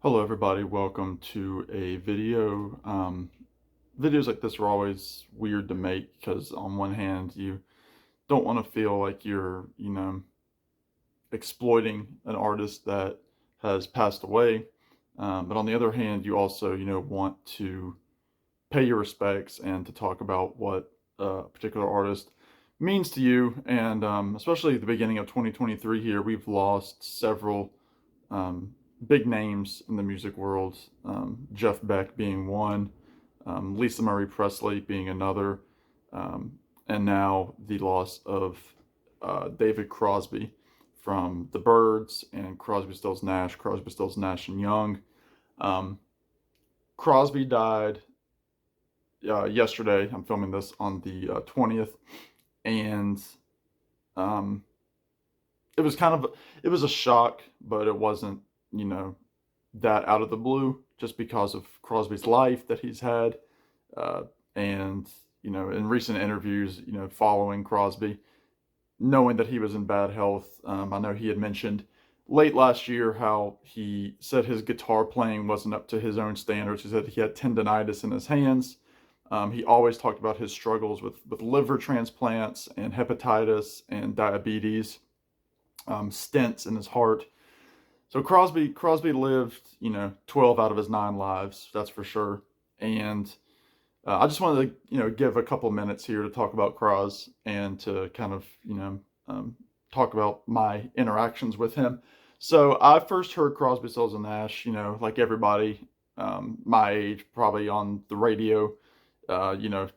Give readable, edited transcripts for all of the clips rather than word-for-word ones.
Hello everybody, welcome to a video. Videos like this are always weird to make because on one hand you don't want to feel like you're, exploiting an artist that has passed away. But on the other hand, you also, want to pay your respects and to talk about what a particular artist means to you. And especially at the beginning of 2023 here, we've lost several um, big names in the music world, Jeff Beck being one, Lisa Marie Presley being another, um, and now the loss of David Crosby from the Byrds and Crosby, Stills, Nash, Crosby, Stills, Nash and Young. Um, Crosby died yesterday. I'm filming this on the 20th, and um, it was it was a shock, but it wasn't, that out of the blue just because of Crosby's life that he's had. Uh, and, in recent interviews, following Crosby, knowing that he was in bad health, I know he had mentioned late last year how he said his guitar playing wasn't up to his own standards. He said he had tendonitis in his hands. He always talked about his struggles with liver transplants and hepatitis and diabetes, stents in his heart. So Crosby lived, 12 out of his 9 lives, that's for sure. And I just wanted to, give a couple minutes here to talk about Croz and to kind of, talk about my interactions with him. So I first heard Crosby, Stills and Nash, like everybody my age, probably on the radio.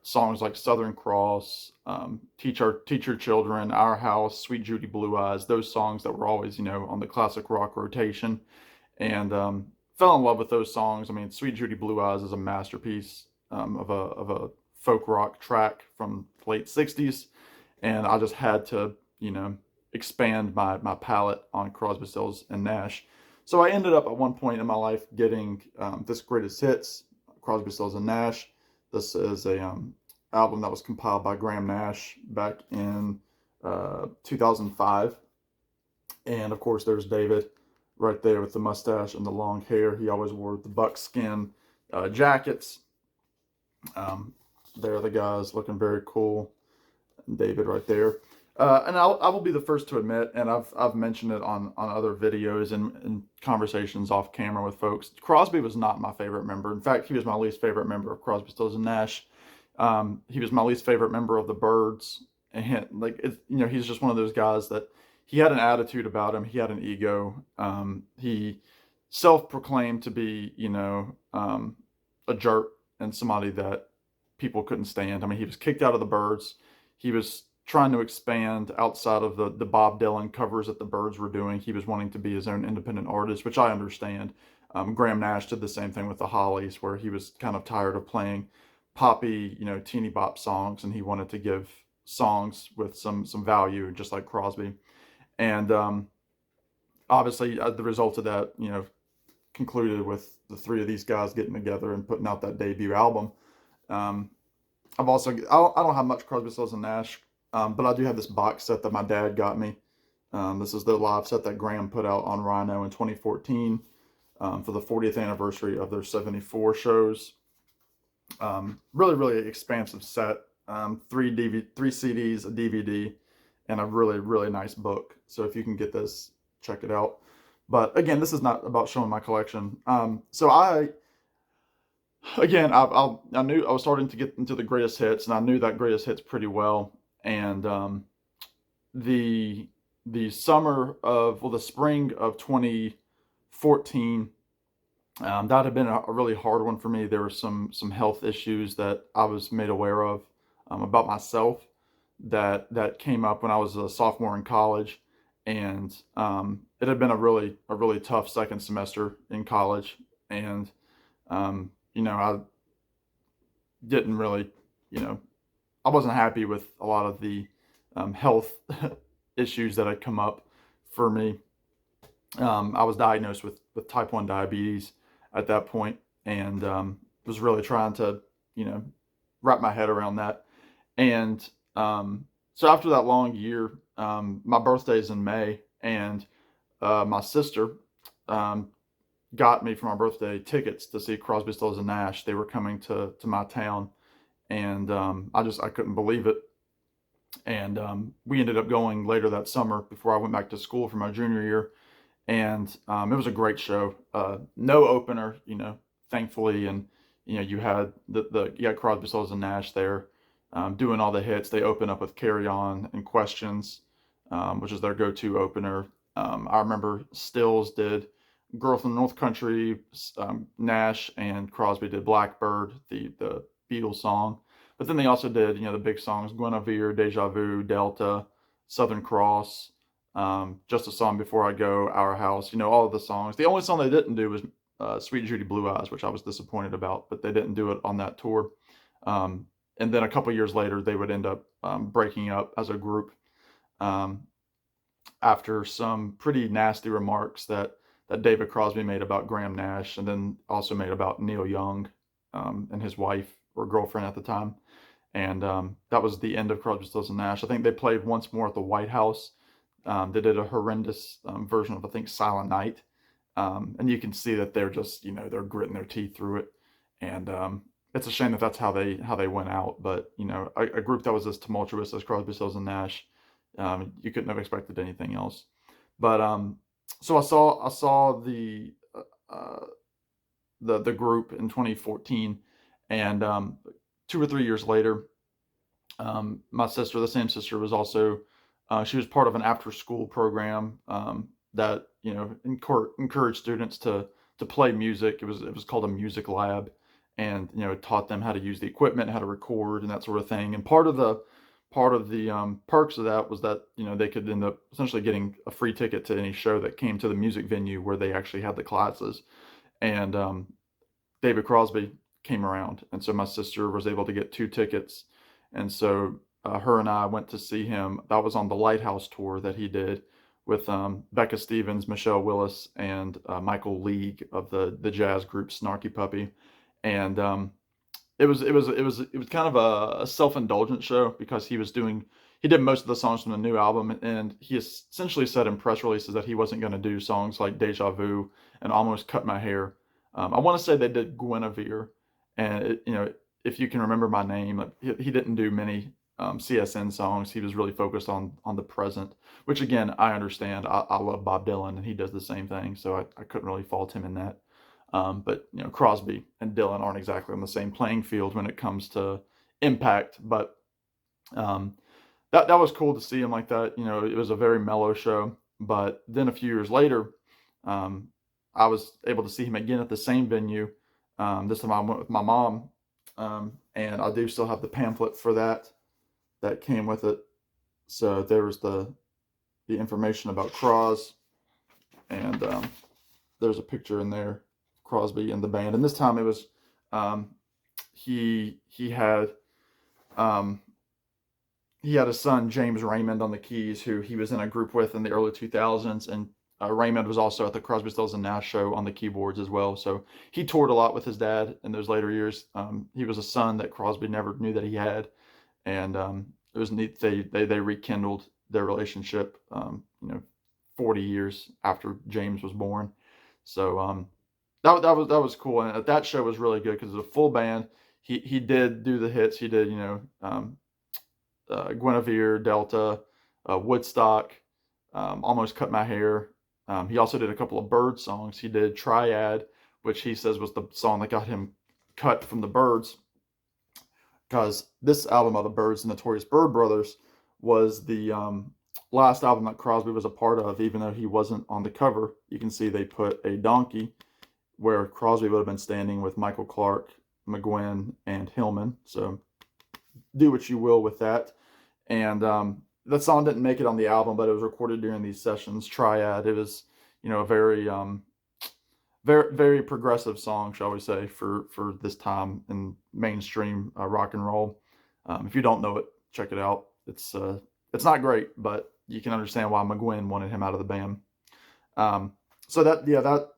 Songs like Southern Cross, Teach Your Children, Our House, Sweet Judy Blue Eyes, those songs that were always, on the classic rock rotation. And fell in love with those songs. I mean, Sweet Judy Blue Eyes is a masterpiece of a folk rock track from the late 60s. And I just had to, expand my palette on Crosby, Stills, and Nash. So I ended up at one point in my life getting this greatest hits, Crosby, Stills, and Nash. This is a album that was compiled by Graham Nash back in 2005. And of course, there's David right there with the mustache and the long hair. He always wore the buckskin jackets. There are the guys looking very cool. David right there. And I will be the first to admit, and I've mentioned it on other videos and conversations off camera with folks. Crosby was not my favorite member. In fact, he was my least favorite member of Crosby, Stills and Nash. He was my least favorite member of the Byrds, and he's just one of those guys that he had an attitude about him. He had an ego. He self-proclaimed to be, a jerk and somebody that people couldn't stand. I mean, he was kicked out of the Byrds. He was trying to expand outside of the Bob Dylan covers that the Byrds were doing. He was wanting to be his own independent artist, which I understand. Graham Nash did the same thing with the Hollies, where he was kind of tired of playing poppy, teeny bop songs, and he wanted to give songs with some value, just like Crosby. And obviously, the result of that, concluded with the three of these guys getting together and putting out that debut album. I don't have much Crosby, Stills and Nash, but I do have this box set that my dad got me. This is the live set that Graham put out on Rhino in 2014 for the 40th anniversary of their 74 shows. Really, really expansive set. Three CDs, a DVD, and a really, really nice book. So if you can get this, check it out. But again, this is not about showing my collection. I knew I was starting to get into the greatest hits, and I knew that greatest hits pretty well. And the the spring of 2014, that had been a really hard one for me. There were some health issues that I was made aware of about myself that came up when I was a sophomore in college, and it had been a really tough second semester in college, and I didn't really, I wasn't happy with a lot of the health issues that had come up for me. I was diagnosed with type 1 diabetes at that point, and was really trying to, wrap my head around that. And so after that long year, my birthday is in May, and my sister got me for my birthday tickets to see Crosby, Stills and Nash. They were coming to my town, and I couldn't believe it. And we ended up going later that summer before I went back to school for my junior year, and it was a great show. No opener, thankfully, and you had you had Crosby, Stills and Nash there, doing all the hits. They open up with "Carry On" and "Questions," which is their go-to opener. I remember Stills did "Girl from the North Country," Nash and Crosby did "Blackbird," the Beatles song. But then they also did, the big songs: "Guinevere," "Deja Vu," "Delta," "Southern Cross." Just a Song Before I Go, Our House, all of the songs. The only song they didn't do was Sweet Judy Blue Eyes, which I was disappointed about, but they didn't do it on that tour. And then a couple years later, they would end up breaking up as a group um, after some pretty nasty remarks that David Crosby made about Graham Nash, and then also made about Neil Young and his wife or girlfriend at the time. And that was the end of Crosby, Stills and Nash. I think they played once more at the White House. They did a horrendous version of, I think, Silent Night. And you can see that they're just, they're gritting their teeth through it. And it's a shame that that's how they went out. But, a group that was as tumultuous as Crosby, Stills and Nash, you couldn't have expected anything else. But so I saw uh, the group in 2014, and 2 or 3 years later, my sister, the same sister, was also she was part of an after school program that encouraged students to play music. It was called a music lab, and it taught them how to use the equipment, how to record, and that sort of thing. And part of the perks of that was that they could end up essentially getting a free ticket to any show that came to the music venue where they actually had the classes. And David Crosby came around, and so my sister was able to get 2 tickets, and so her and I went to see him. That was on the Lighthouse tour that he did with Becca Stevens, Michelle Willis, and Michael League of the jazz group Snarky Puppy. And it was kind of a self-indulgent show because he did most of the songs from the new album, and he essentially said in press releases that he wasn't going to do songs like Deja Vu and Almost Cut My Hair. I want to say they did Guinevere, and if you can remember my name, like, he didn't do many CSN songs. He was really focused on the present, which again I understand. I love Bob Dylan, and he does the same thing, so I couldn't really fault him in that. But Crosby and Dylan aren't exactly on the same playing field when it comes to impact. But um, that was cool to see him like that. It was a very mellow show. But then a few years later, um, I was able to see him again at the same venue. This time I went with my mom, and I do still have the pamphlet for that came with it. So there was the information about Croz, and there's a picture in there, Crosby and the band. And this time it was um, he had um, he had a son, James Raymond, on the keys, who he was in a group with in the early 2000s, and Raymond was also at the Crosby, Stills and Nash show on the keyboards as well. So he toured a lot with his dad in those later years. He was a son that Crosby never knew that he had, and it was neat. They rekindled their relationship, 40 years after James was born. So that was cool, and that show was really good because it was a full band. He did do the hits. He did Guinevere, Delta, Woodstock, Almost Cut My Hair. He also did a couple of Bird songs. He did Triad, which he says was the song that got him cut from the Byrds, because this album of the Byrds, the Notorious Bird Brothers, was the last album that Crosby was a part of, even though he wasn't on the cover. You can see they put a donkey where Crosby would have been standing with Michael Clarke, McGuinn, and Hillman. So do what you will with that. And that song didn't make it on the album, but it was recorded during these sessions. Triad. It was, a very, very, very progressive song, shall we say, for this time in mainstream rock and roll. If you don't know it, check it out. It's not great, but you can understand why McGuinn wanted him out of the band. So that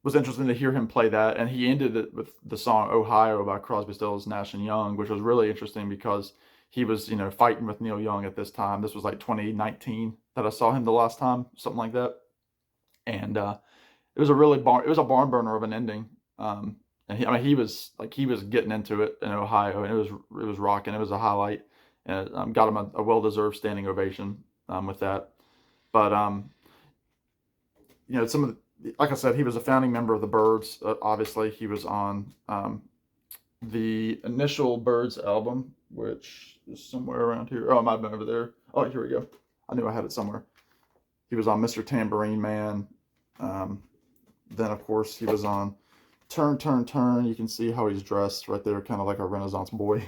was interesting to hear him play that, and he ended it with the song "Ohio" by Crosby, Stills, Nash and Young, which was really interesting because he was, fighting with Neil Young at this time. This was like 2019 that I saw him the last time, something like that. And it was a barn burner of an ending. And he was getting into it in Ohio, and it was rocking. It was a highlight, and got him a well deserved standing ovation with that. But some of like I said, he was a founding member of the Byrds. Obviously, he was on the initial Byrds album, which is somewhere around here. Oh, it might have been over there. Oh, here we go. I knew I had it somewhere. He was on Mr. Tambourine Man. Then, of course, he was on Turn, Turn, Turn. You can see how he's dressed right there, kind of like a Renaissance boy.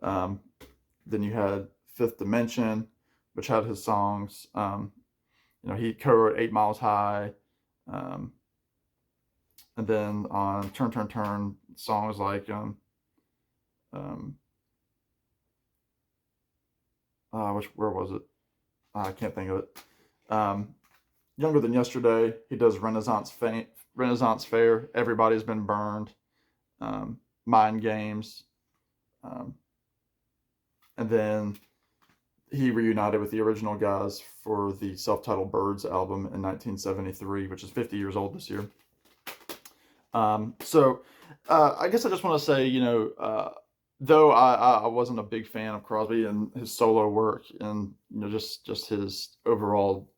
Then you had Fifth Dimension, which had his songs. He co-wrote 8 Miles High. And then on Turn, Turn, Turn, songs like where was it? I can't think of it. Younger Than Yesterday. He does Renaissance Fair. Everybody's Been Burned. Mind Games. And then he reunited with the original guys for the self-titled Byrds album in 1973, which is 50 years old this year. I guess I just want to say, though I wasn't a big fan of Crosby and his solo work and just his overall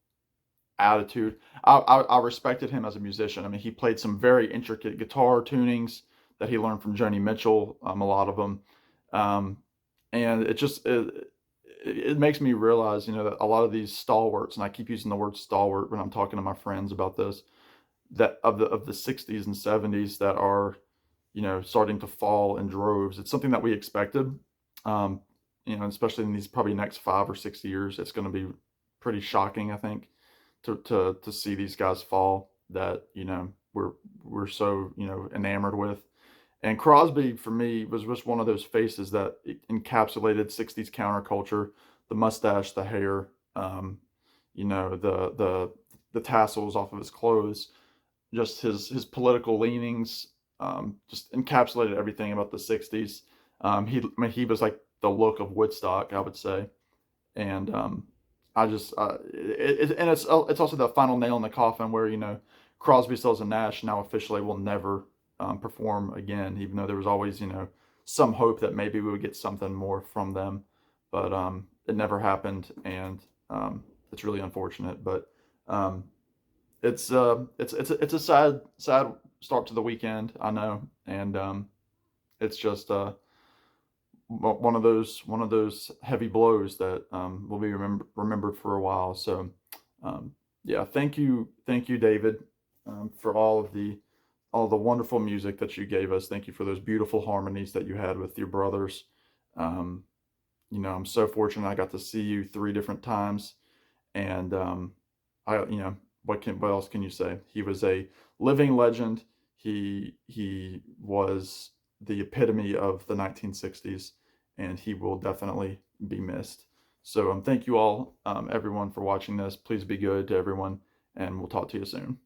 attitude, I respected him as a musician. I mean, he played some very intricate guitar tunings that he learned from Joni Mitchell, a lot of them, and it makes me realize, that a lot of these stalwarts, and I keep using the word stalwart when I'm talking to my friends about this, that of the 60s and 70s that are, starting to fall in droves. It's something that we expected, especially in these probably next 5 or 6 years. It's going to be pretty shocking, I think, to see these guys fall that, we're so, enamored with. And Crosby, for me, was just one of those faces that encapsulated 60s counterculture, the mustache, the hair, the tassels off of his clothes, just his political leanings, just encapsulated everything about the 60s. He was like the look of Woodstock, I would say. And it's also the final nail in the coffin where, Crosby, Stills and Nash now officially will never perform again, even though there was always, some hope that maybe we would get something more from them, but it never happened, and it's really unfortunate. But it's a sad start to the weekend, I know, and it's just one of those heavy blows that will be remembered for a while. So yeah, thank you, David, for all the wonderful music that you gave us. Thank you for those beautiful harmonies that you had with your brothers. I'm so fortunate I got to see you 3 different times, and what else can you say? He was a living legend. He was the epitome of the 1960s, and he will definitely be missed. So thank you all, everyone, for watching this. Please be good to everyone, and we'll talk to you soon.